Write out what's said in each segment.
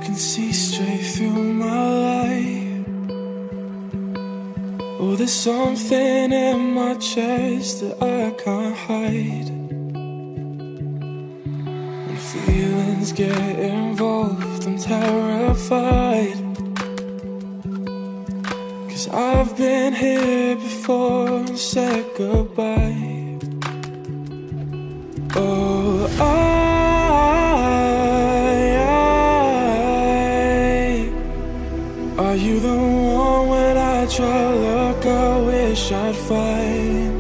can see straight through my life. Oh, there's something in my chest that I can't hide. When feelings get involved, I'm terrified. 'Cause I've been here before and said goodbye. Oh, are you the one when I try to look, I wish I'd find?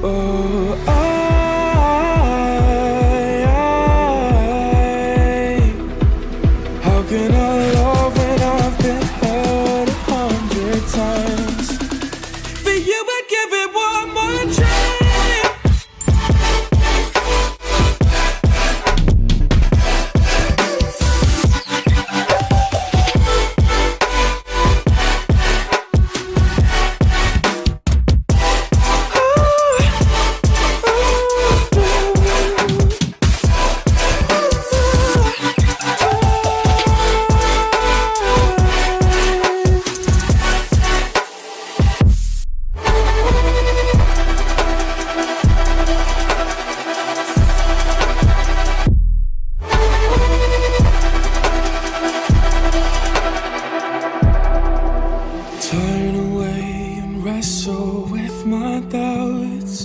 Oh, how can I love when I've been hurt 100 times? For you I'd give it one more try. Turn away and wrestle with my doubts.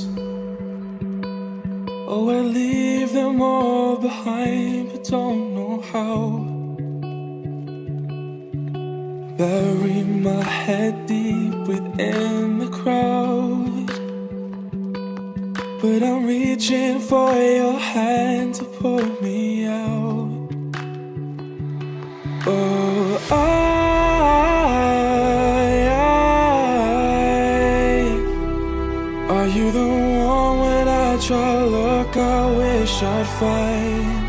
Oh, I leave them all behind, but don't know how. Bury my head deep within the crowd, but I'm reaching for your hand to pull me out. Oh, are you the one when I try to look, I wish I'd find?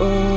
Oh,